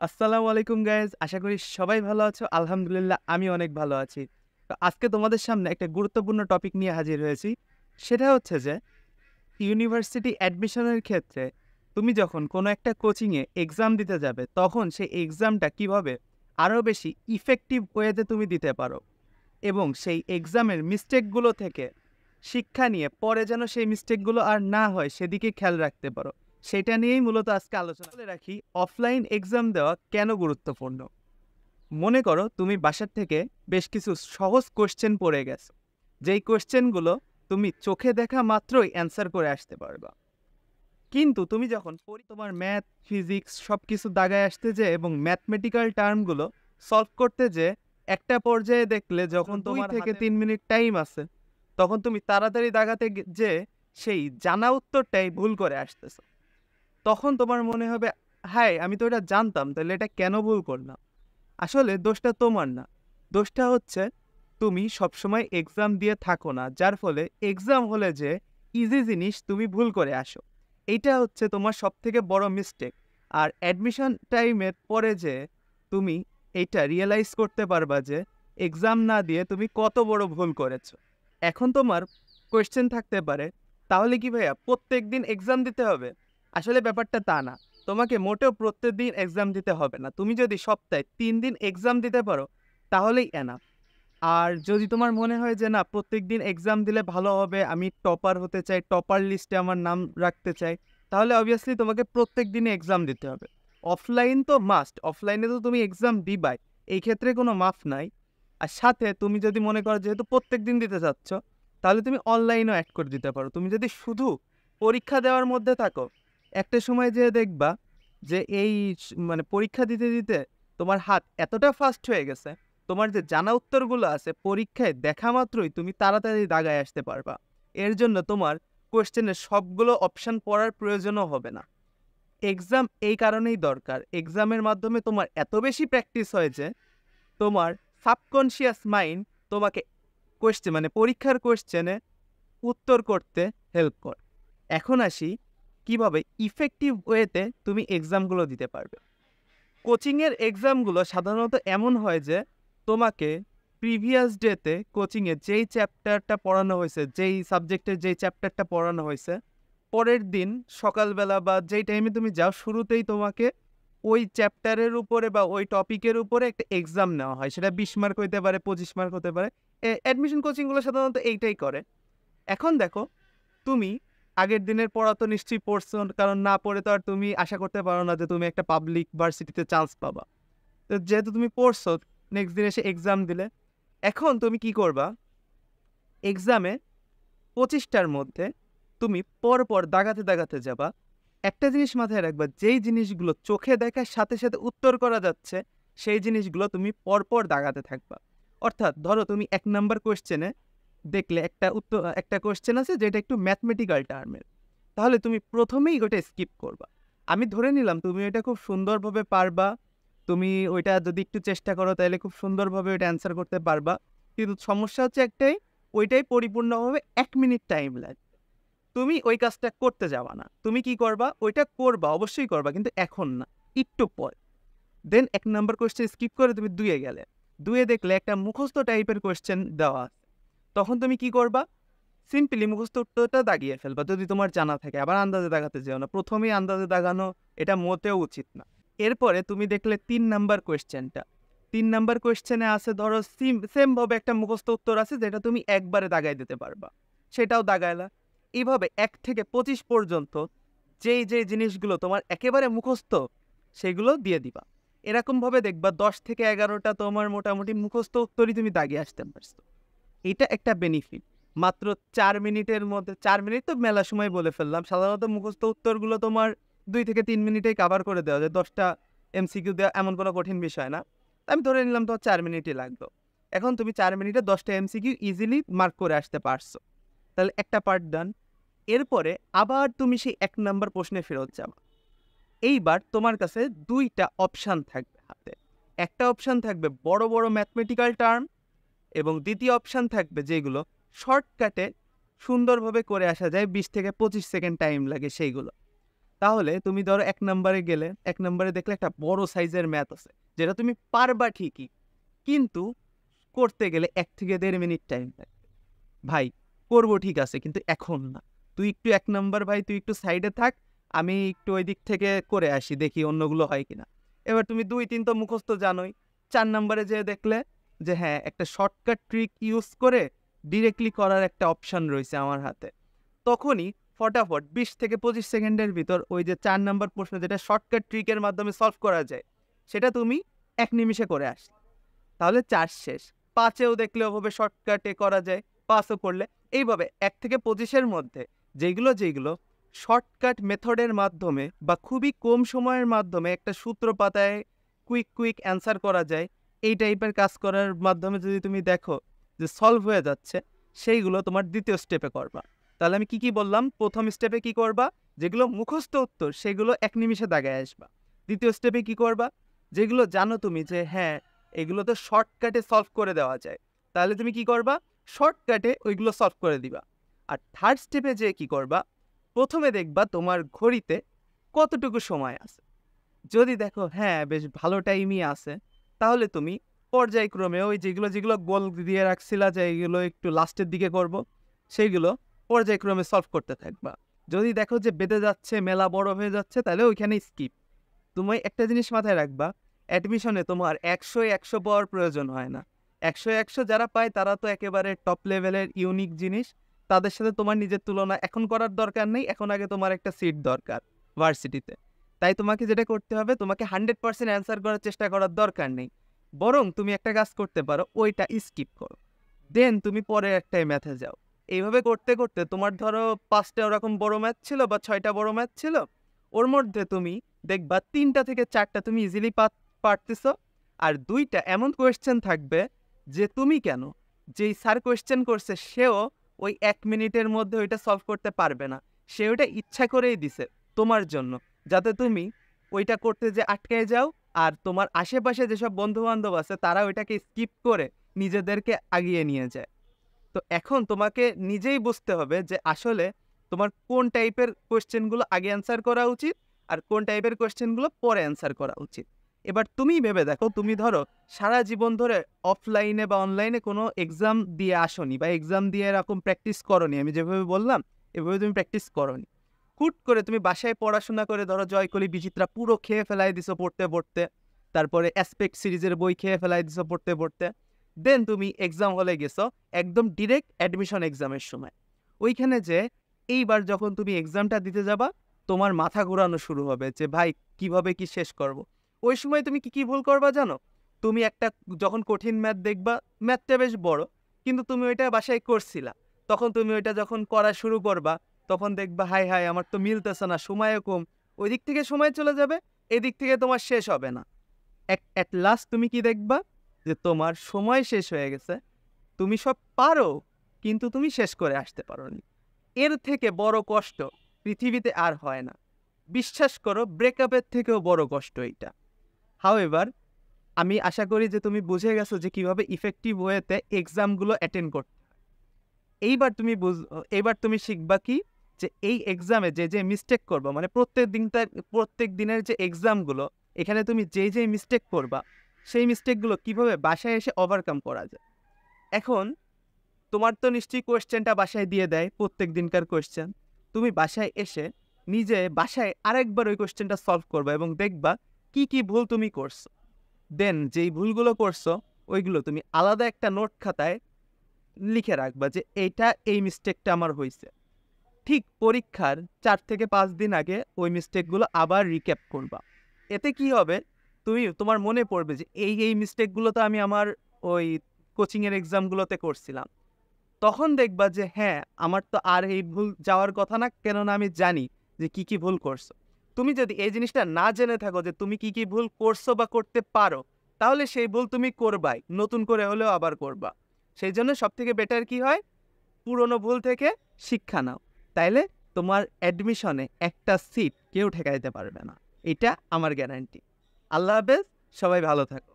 আসসালামু আলাইকুম গাইজ। আশা করি সবাই ভালো আছো। আলহামদুলিল্লাহ আমি অনেক ভালো আছি। তো আজকে তোমাদের সামনে একটা গুরুত্বপূর্ণ টপিক নিয়ে হাজির হয়েছি। সেটা হচ্ছে যে ইউনিভার্সিটি অ্যাডমিশনের ক্ষেত্রে তুমি যখন কোনো একটা কোচিংয়ে এক্সাম দিতে যাবে, তখন সেই এক্সামটা কিভাবে আরও বেশি ইফেক্টিভ ওয়েতে তুমি দিতে পারো এবং সেই এক্সামের মিস্টেকগুলো থেকে শিক্ষা নিয়ে পরে যেন সেই মিস্টেকগুলো আর না হয় সেদিকে খেয়াল রাখতে পারো। সেটা নিয়েই মূলত আজকে আলোচনা করে রাখি, অফলাইন এক্সাম দেওয়া কেন গুরুত্বপূর্ণ। মনে করো তুমি বাসার থেকে বেশ কিছু সহজ কোশ্চেন পড়ে গেছো, যেই কোশ্চেনগুলো তুমি চোখে দেখা মাত্রই অ্যান্সার করে আসতে পারবা। কিন্তু তুমি যখন তোমার ম্যাথ ফিজিক্স সব কিছু দাগায় আসতে যে এবং ম্যাথমেটিক্যাল টার্মগুলো সলভ করতে যে একটা পর্যায়ে দেখলে যখন তোমার 2 থেকে 3 মিনিট টাইম আছে, তখন তুমি তাড়াতাড়ি দাগাতে যে সেই জানা উত্তরটাই ভুল করে আসতেছো। তখন তোমার মনে হবে, হায় আমি তো এটা জানতাম, তাহলে এটা কেন ভুল করলাম। আসলে দোষটা তোমার না, দোষটা হচ্ছে তুমি সবসময় এক্সাম দিয়ে থাকো না, যার ফলে এক্সাম হলে যে ইজি জিনিস তুমি ভুল করে আসো। এইটা হচ্ছে তোমার সবথেকে বড় মিস্টেক। আর অ্যাডমিশন টাইমের পরে যে তুমি এইটা রিয়েলাইজ করতে পারবা যে এক্সাম না দিয়ে তুমি কত বড় ভুল করেছো। এখন তোমার কোয়েশ্চেন থাকতে পারে, তাহলে কি ভাইয়া প্রত্যেক দিন এক্সাম দিতে হবে? আসলে ব্যাপারটা তা না। তোমাকে মোটেও প্রত্যেক দিন এক্সাম দিতে হবে না। তুমি যদি সপ্তাহে 3 দিন এক্সাম দিতে পারো, তাহলেই এনাফ। আর যদি তোমার মনে হয় যে না, প্রত্যেকদিন এক্সাম দিলে ভালো হবে, আমি টপার হতে চাই, টপার লিস্টে আমার নাম রাখতে চাই, তাহলে অবভিয়াসলি তোমাকে প্রত্যেক দিনই এক্সাম দিতে হবে। অফলাইন তো মাস্ট, অফলাইনে তো তুমি এক্সাম দিবাই, এই ক্ষেত্রে কোনো মাফ নাই। আর সাথে তুমি যদি মনে করো যেহেতু প্রত্যেক দিন দিতে চাচ্ছ, তাহলে তুমি অনলাইনও অ্যাড করে দিতে পারো। তুমি যদি শুধু পরীক্ষা দেওয়ার মধ্যে থাকো, একটা সময় যেয়ে দেখবা যে এই মানে পরীক্ষা দিতে দিতে তোমার হাত এতটা ফাস্ট হয়ে গেছে, তোমার যে জানা উত্তরগুলো আছে পরীক্ষায় দেখা মাত্রই তুমি তাড়াতাড়ি দাগায় আসতে পারবা। এর জন্য তোমার কোয়েশ্চেনের সবগুলো অপশন পড়ার প্রয়োজনও হবে না। এক্সাম এই কারণেই দরকার, এক্সামের মাধ্যমে তোমার এত বেশি প্র্যাকটিস হয়েছে, তোমার সাবকনশিয়াস মাইন্ড তোমাকে পরীক্ষার কোয়েশ্চেনে উত্তর করতে হেল্প করে। এখন আসি কিভাবে ইফেক্টিভ ওয়েতে তুমি এক্সামগুলো দিতে পারবে। কোচিংয়ের এক্সামগুলো সাধারণত এমন হয় যে তোমাকে প্রিভিয়াস ডেতে কোচিংয়ে যেই চ্যাপ্টারটা পড়ানো হয়েছে, যেই সাবজেক্টের যেই চ্যাপ্টারটা পড়ানো হয়েছে, পরের দিন সকালবেলা বা যেই টাইমে তুমি যাও শুরুতেই তোমাকে ওই চ্যাপ্টারের উপরে বা ওই টপিকের উপরে একটা এক্সাম নেওয়া হয়। সেটা 20 মার্ক হতে পারে, 25 মার্ক হতে পারে। অ্যাডমিশন কোচিংগুলো সাধারণত এইটাই করে। এখন দেখো, তুমি আগের দিনের পড়া তো নিশ্চয়ই পড়ছো, কারণ না পড়ে তো আর তুমি আশা করতে পারো না যে তুমি একটা পাবলিক ভার্সিটিতে চান্স পাবা। তো যেহেতু তুমি পড়ছো, নেক্সট দিন এসে এক্সাম দিলে। এখন তুমি কি করবা, এক্সামে 25টার মধ্যে তুমি পরপর দাগাতে দাগাতে যাবা। একটা জিনিস মাথায় রাখবা, যেই জিনিসগুলো চোখে দেখার সাথে সাথে উত্তর করা যাচ্ছে, সেই জিনিসগুলো তুমি পরপর দাগাতে থাকবা। অর্থাৎ ধরো তুমি 1 নাম্বার কোয়েশ্চেনে দেখলে একটা কোয়েশ্চেন আছে যেটা একটু ম্যাথমেটিক্যাল টার্মের, তাহলে তুমি প্রথমেই ওটা স্কিপ করবা। আমি ধরে নিলাম তুমি এটা খুব সুন্দরভাবে পারবা, তুমি ওইটা যদি একটু চেষ্টা করো তাহলে খুব সুন্দরভাবে ওইটা অ্যান্সার করতে পারবা। কিন্তু সমস্যা হচ্ছে একটাই, ওইটাই পরিপূর্ণভাবে 1 মিনিট টাইম লাগে। তুমি ওই কাজটা করতে যাবা না, তুমি কি করবা, ওইটা করবা, অবশ্যই করবা, কিন্তু এখন না, একটু পর। দেন 1 নাম্বার কোয়েশ্চেন স্কিপ করে তুমি 2-এ গেলে, 2-এ দেখলে একটা মুখস্থ টাইপের কোয়েশ্চেন দেওয়া আছে, তখন তুমি কি করবা, সিম্পলি মুখস্থ উত্তরটা দাগিয়ে ফেলবা যদি তোমার জানা থাকে। আবার আন্দাজে দাগাতে যেও না, প্রথমেই আন্দাজে দাগানো এটা মোটেও উচিত না। এরপরে তুমি দেখলে 3 নাম্বার কোয়েশ্চেনটা, 3 নাম্বার কোয়েশ্চেনে আছে ধরো সেম ভাবে একটা মুখস্থ উত্তর আছে যেটা তুমি একবারে দাগাই দিতে পারবা, সেটাও দাগাইলা। এইভাবে 1 থেকে 25 পর্যন্ত যেই যেই জিনিসগুলো তোমার একেবারে মুখস্থ, সেগুলো দিয়ে দিবা। এরকমভাবে দেখবা 10 থেকে 11টা তোমার মোটামুটি মুখস্থ উত্তরই তুমি দাগিয়ে আসতে পারছো। এটা একটা বেনিফিট। মাত্র 4 মিনিটের মধ্যে, 4 মিনিট তো মেলা সময় বলে ফেললাম, সাধারণত মুখস্থ উত্তরগুলো তোমার 2 থেকে 3 মিনিটেই কাভার করে দেওয়া যায়। 10টা এমসিকিউ দেওয়া এমন কোনো কঠিন বিষয় না। আমি ধরে নিলাম তোমার 4 মিনিটই লাগলো। এখন তুমি 4 মিনিটে 10টা এমসিকিউ ইজিলি মার্ক করে আসতে পারছো, তাহলে একটা পার্ট ডান। এরপরে আবার তুমি সেই 1 নাম্বার প্রশ্নে ফেরত যাবা। এইবার তোমার কাছে 2টা অপশান থাকবে হাতে। একটা অপশান থাকবে বড় বড় ম্যাথমেটিক্যাল টার্ম, এবং দ্বিতীয় অপশান থাকবে যেগুলো শর্টকাটে সুন্দরভাবে করে আসা যায়, 20 থেকে 25 সেকেন্ড টাইম লাগে সেইগুলো। তাহলে তুমি ধরো ১ নম্বরে গেলে, ১ নম্বরে দেখলে একটা বড় সাইজের ম্যাথ আছে, যেটা তুমি পারবা ঠিকই, কিন্তু করতে গেলে ১ থেকে ১.৫ মিনিট টাইম লাগবে। ভাই করবো ঠিক আছে, কিন্তু এখন না। তুই একটু ১ নাম্বার ভাই তুই একটু সাইডে থাক, আমি একটু ওই দিক থেকে করে আসি, দেখি অন্যগুলো হয় কিনা। এবার তুমি ২-৩ তো মুখস্থ জানোই। ৪ নাম্বারে যেয়ে দেখলে যে হ্যাঁ, একটা শর্টকাট ট্রিক ইউজ করে ডিরেক্টলি করার একটা অপশন রয়েছে আমার হাতে। তখনই ফটাফট ২০ থেকে ২৫ সেকেন্ডের ভিতর ওই যে ৪ নাম্বার প্রশ্ন যেটা শর্টকাট ট্রিকের মাধ্যমে সলভ করা যায়, সেটা তুমি ১ নিমিষে করে আসলে। তাহলে ৪ শেষ। ৫এও দেখলে ওভাবে শর্টকাটে করা যায়, ৫ও করলে। এইভাবে ১ থেকে ২৫ এর মধ্যে যেইগুলো শর্টকাট মেথডের মাধ্যমে বা খুবই কম সময়ের মাধ্যমে একটা সূত্র পাতায় কুইক অ্যান্সার করা যায়, এই টাইপের কাজ করার মাধ্যমে যদি তুমি দেখো যে সলভ হয়ে যাচ্ছে, সেইগুলো তোমার ২য় স্টেপে করবা। তাহলে আমি কি বললাম? ১ম স্টেপে কি করবা? যেগুলো মুখস্থ উত্তর সেগুলো ১ নিমিষে দাগায় আসবা। ২য় স্টেপে কি করবা? যেগুলো জানো তুমি যে হ্যাঁ, এগুলো তো শর্টকাটে সলভ করে দেওয়া যায়, তাহলে তুমি কি করবা? শর্টকাটে ওইগুলো সলভ করে দিবা। আর থার্ড স্টেপে যেয়ে কি করবা? প্রথমে দেখবা তোমার ঘড়িতে কতটুকু সময় আছে। যদি দেখো হ্যাঁ, বেশ ভালো টাইমই আছে, তাহলে তুমি পর্যায়ক্রমে ওই যেগুলো গোল দিয়ে রাখছিলা যে এগুলো একটু লাস্টের দিকে করব, সেইগুলো পর্যায়ক্রমে সলভ করতে থাকবা। যদি দেখো যে বেঁধে যাচ্ছে, মেলা বড় হয়ে যাচ্ছে, তাহলে ওইখানে স্কিপ। তুমি একটা জিনিস মাথায় রাখবা, অ্যাডমিশনে তোমার ১০০ পাওয়ার প্রয়োজন হয় না। ১০০ যারা পায় তারা তো একেবারে টপ লেভেলের ইউনিক জিনিস, তাদের সাথে তোমার নিজের তুলনা এখন করার দরকার নেই। এখন আগে তোমার একটা সিট দরকার ভার্সিটিতে। তাই তোমাকে যেটা করতে হবে, তোমাকে 100% অ্যান্সার করার চেষ্টা করার দরকার নেই, বরং তুমি একটা কাজ করতে পারো, ওইটা স্কিপ করো, দেন তুমি পরের একটাই ম্যাথে যাও। এইভাবে করতে করতে তোমার ধরো ৫টা ওরকম বড় ম্যাথ ছিল বা ৬টা বড় ম্যাথ ছিল, ওর মধ্যে তুমি দেখবা ৩টা থেকে ৪টা তুমি ইজিলি পারতেছ। আর ২টা এমন কোয়েশ্চেন থাকবে যে তুমি কেন, যেই স্যার কোয়েশ্চেন করছে সেও ওই ১ মিনিটের মধ্যে ওইটা সলভ করতে পারবে না। সে ওইটা ইচ্ছা করেই দিছে তোমার জন্য, যাতে তুমি ওইটা করতে যে আটকায় যাও, আর তোমার আশেপাশে যেসব বন্ধু-বান্ধব আছে তারা ওইটাকে স্কিপ করে নিজেদেরকে আগিয়ে নিয়ে যায়। তো এখন তোমাকে নিজেই বুঝতে হবে যে আসলে তোমার কোন টাইপের কোয়েশ্চেনগুলো আগে অ্যান্সার করা উচিত আর কোন টাইপের কোয়েশ্চেনগুলো পরে অ্যান্সার করা উচিত। এবার তুমিই ভেবে দেখো, তুমি ধরো সারা জীবন ধরে অফলাইনে বা অনলাইনে কোনো এক্সাম দিয়ে আসোনি বা এক্সাম দিয়ে এরকম প্র্যাকটিস করোনি, আমি যেভাবে বললাম এভাবে তুমি প্র্যাকটিস করোনি। হুট করে তুমি বাসায় পড়াশোনা করে ধরো জয়কলি বিচিত্রা পুরো খেয়ে ফেলাই দিছো পড়তে পড়তে, তারপরে অ্যাসপেক্ট সিরিজের বই খেয়ে ফেলাই দিছো পড়তে পড়তে, দেন তুমি এক্সাম হলে গেছো একদম ডিরেক্ট অ্যাডমিশন এক্সামের সময়। ওইখানে যে এইবার যখন তুমি এক্সামটা দিতে যাবা, তোমার মাথা ঘোরানো শুরু হবে যে ভাই কিভাবে কি শেষ করব। ওই সময় তুমি কি ভুল করবা জানো? তুমি একটা যখন কঠিন ম্যাথ দেখবা, ম্যাথটা বেশ বড়, কিন্তু তুমি ওইটা বাসায় করছিলা, তখন তুমি ওইটা যখন করা শুরু করবা, তখন দেখবা হাই হাই আমার তো মিলতেছে না, সময়ও কম, ওই দিক থেকে সময় চলে যাবে, এদিক থেকে তোমার শেষ হবে না। অ্যাট লাস্ট তুমি কি দেখবা? যে তোমার সময় শেষ হয়ে গেছে, তুমি সব পারো কিন্তু তুমি শেষ করে আসতে পারোনি। এর থেকে বড় কষ্ট পৃথিবীতে আর হয় না। বিশ্বাস করো, ব্রেকআপের থেকেও বড় কষ্ট এইটা। হাউএভার, আমি আশা করি যে তুমি বুঝে গেছো যে কিভাবে ইফেক্টিভ ওয়েতে এক্সামগুলো অ্যাটেন্ড করতে হয়। এইবার তুমি শিখবা কি, যে এই এক্সামে যে মিস্টেক করবা, মানে প্রত্যেক দিনের যে এক্সামগুলো, এখানে তুমি যেই মিস্টেক করবা, সেই মিস্টেকগুলো কিভাবে বাসায় এসে ওভারকাম করা যায়। এখন তোমার তো নিশ্চয়ই কোয়েশ্চেনটা বাসায় দিয়ে দেয়, প্রত্যেক দিনকার কোয়েশ্চেন। তুমি বাসায় এসে নিজে বাসায় আরেকবার ওই কোয়েশ্চেনটা সলভ করবা এবং দেখবা কি ভুল তুমি করছো। দেন যেই ভুলগুলো করছো ওইগুলো তুমি আলাদা একটা নোট খাতায় লিখে রাখবা যে এই মিস্টেকটা আমার হয়েছে। ঠিক পরীক্ষার ৪ থেকে ৫ দিন আগে ওই মিস্টেকগুলো আবার রিক্যাপ করবা। এতে কি হবে, তোমার মনে পড়বে যে এই মিস্টেকগুলো তো আমি আমার ওই কোচিংয়ের এক্সামগুলোতে করছিলাম। তখন দেখবা যে হ্যাঁ, আমার তো আর এই ভুল যাওয়ার কথা না, কেননা আমি জানি যে কি ভুল করছো। তুমি যদি এই জিনিসটা না জেনে থাকো যে তুমি কি ভুল করছো বা করতে পারো, তাহলে সেই ভুল তুমি করবাই, নতুন করে হলেও আবার করবা। সেই জন্য সবথেকে বেটার কি হয়, পুরনো ভুল থেকে শিক্ষা নাও, তাইলে তোমার অ্যাডমিশনে একটা সিট কেউ ঠেকাইতে পারবে না। এটা আমার গ্যারান্টি। আল্লাহ হাফেজ, সবাই ভালো থাকো।